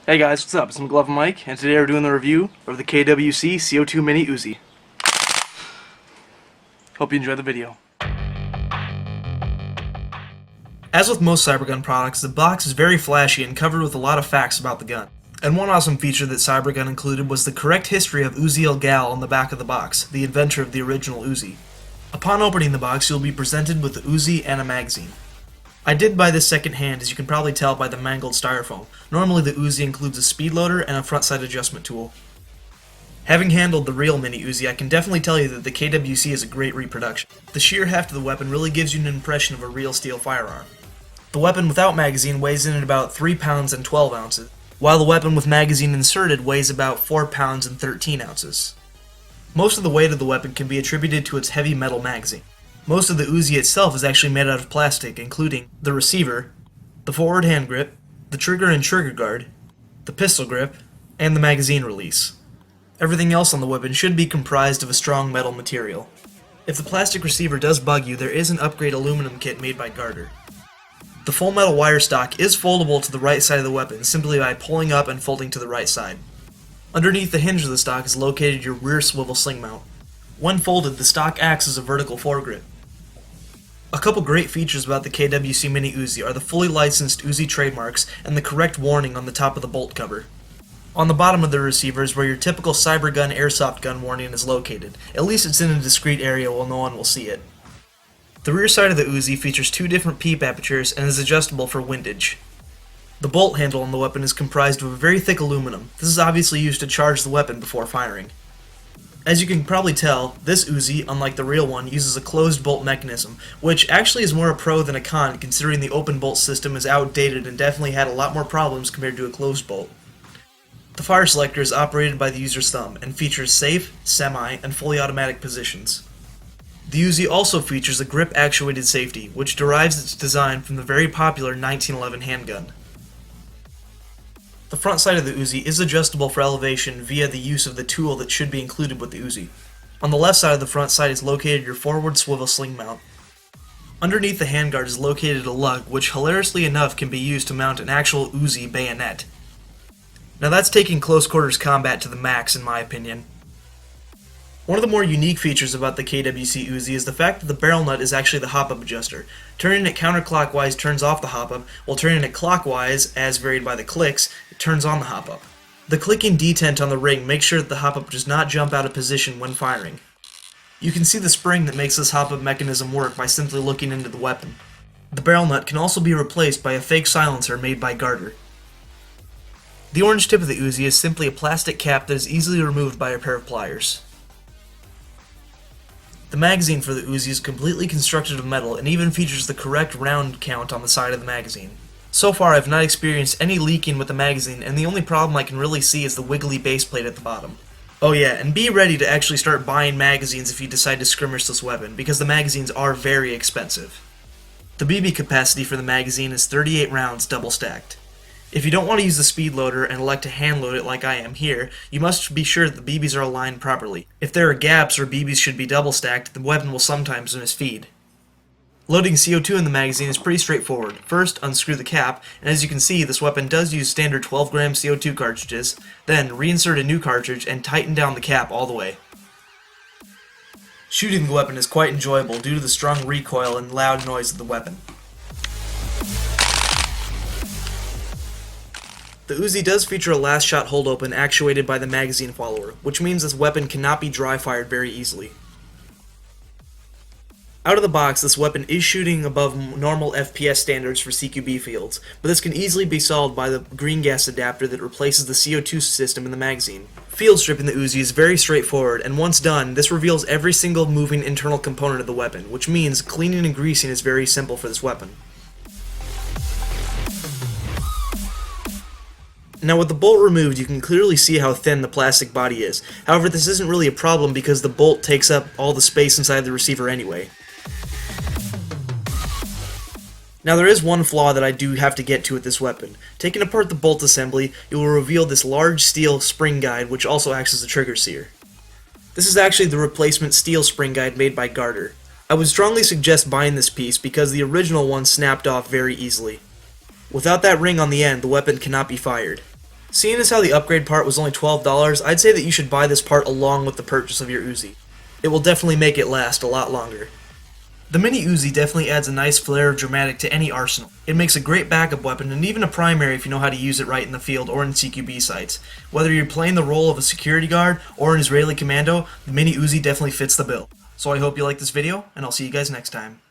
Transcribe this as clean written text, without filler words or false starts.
Hey guys, what's up? It's McGlove Mike, and today we're doing the review of the KWC CO2 Mini UZI. Hope you enjoy the video. As with most Cybergun products, the box is very flashy and covered with a lot of facts about the gun. And one awesome feature that Cybergun included was the correct history of UZI Gal on the back of the box, the inventor of the original UZI. Upon opening the box, you'll be presented with the UZI and a magazine. I did buy this second hand, as you can probably tell by the mangled styrofoam. Normally the UZI includes a speed loader and a front sight adjustment tool. Having handled the real Mini UZI, I can definitely tell you that the KWC is a great reproduction. The sheer heft of the weapon really gives you an impression of a real steel firearm. The weapon without magazine weighs in at about 3 pounds and 12 ounces, while the weapon with magazine inserted weighs about 4 pounds and 13 ounces. Most of the weight of the weapon can be attributed to its heavy metal magazine. Most of the UZI itself is actually made out of plastic, including the receiver, the forward hand grip, the trigger and trigger guard, the pistol grip, and the magazine release. Everything else on the weapon should be comprised of a strong metal material. If the plastic receiver does bug you, there is an upgrade aluminum kit made by Garter. The full metal wire stock is foldable to the right side of the weapon simply by pulling up and folding to the right side. Underneath the hinge of the stock is located your rear swivel sling mount. When folded, the stock acts as a vertical foregrip. A couple great features about the KWC Mini UZI are the fully licensed UZI trademarks and the correct warning on the top of the bolt cover. On the bottom of the receiver is where your typical Cybergun airsoft gun warning is located. At least it's in a discreet area where no one will see it. The rear side of the UZI features 2 different peep apertures and is adjustable for windage. The bolt handle on the weapon is comprised of a very thick aluminum. This is obviously used to charge the weapon before firing. As you can probably tell, this UZI, unlike the real one, uses a closed bolt mechanism, which actually is more a pro than a con considering the open bolt system is outdated and definitely had a lot more problems compared to a closed bolt. The fire selector is operated by the user's thumb and features safe, semi, and fully automatic positions. The UZI also features a grip actuated safety, which derives its design from the very popular 1911 handgun. The front side of the UZI is adjustable for elevation via the use of the tool that should be included with the UZI. On the left side of the front sight is located your forward swivel sling mount. Underneath the handguard is located a lug, which hilariously enough can be used to mount an actual UZI bayonet. Now that's taking close quarters combat to the max in my opinion. One of the more unique features about the KWC UZI is the fact that the barrel nut is actually the hop-up adjuster. Turning it counterclockwise turns off the hop-up, while turning it clockwise, as varied by the clicks, it turns on the hop-up. The clicking detent on the ring makes sure that the hop-up does not jump out of position when firing. You can see the spring that makes this hop-up mechanism work by simply looking into the weapon. The barrel nut can also be replaced by a fake silencer made by Garter. The orange tip of the UZI is simply a plastic cap that is easily removed by a pair of pliers. The magazine for the UZI is completely constructed of metal and even features the correct round count on the side of the magazine. So far I've not experienced any leaking with the magazine, and the only problem I can really see is the wiggly base plate at the bottom. Oh yeah, and be ready to actually start buying magazines if you decide to skirmish this weapon, because the magazines are very expensive. The BB capacity for the magazine is 38 rounds double stacked. If you don't want to use the speed loader and elect to hand load it like I am here, you must be sure that the BBs are aligned properly. If there are gaps or BBs should be double stacked, the weapon will sometimes misfeed. Loading CO2 in the magazine is pretty straightforward. First, unscrew the cap, and as you can see, this weapon does use standard 12-gram CO2 cartridges. Then, reinsert a new cartridge and tighten down the cap all the way. Shooting the weapon is quite enjoyable due to the strong recoil and loud noise of the weapon. The UZI does feature a last shot hold open actuated by the magazine follower, which means this weapon cannot be dry fired very easily. Out of the box, this weapon is shooting above normal FPS standards for CQB fields, but this can easily be solved by the green gas adapter that replaces the CO2 system in the magazine. Field stripping the UZI is very straightforward, and once done, this reveals every single moving internal component of the weapon, which means cleaning and greasing is very simple for this weapon. Now with the bolt removed, you can clearly see how thin the plastic body is. However, this isn't really a problem because the bolt takes up all the space inside the receiver anyway. Now there is one flaw that I do have to get to with this weapon. Taking apart the bolt assembly, you will reveal this large steel spring guide which also acts as a trigger sear. This is actually the replacement steel spring guide made by Garter. I would strongly suggest buying this piece because the original one snapped off very easily. Without that ring on the end, the weapon cannot be fired. Seeing as how the upgrade part was only $12, I'd say that you should buy this part along with the purchase of your Uzi. It will definitely make it last a lot longer. The mini Uzi definitely adds a nice flair of dramatic to any arsenal. It makes a great backup weapon and even a primary if you know how to use it right in the field or in CQB sites. Whether you're playing the role of a security guard or an Israeli commando, the mini Uzi definitely fits the bill. So I hope you like this video, and I'll see you guys next time.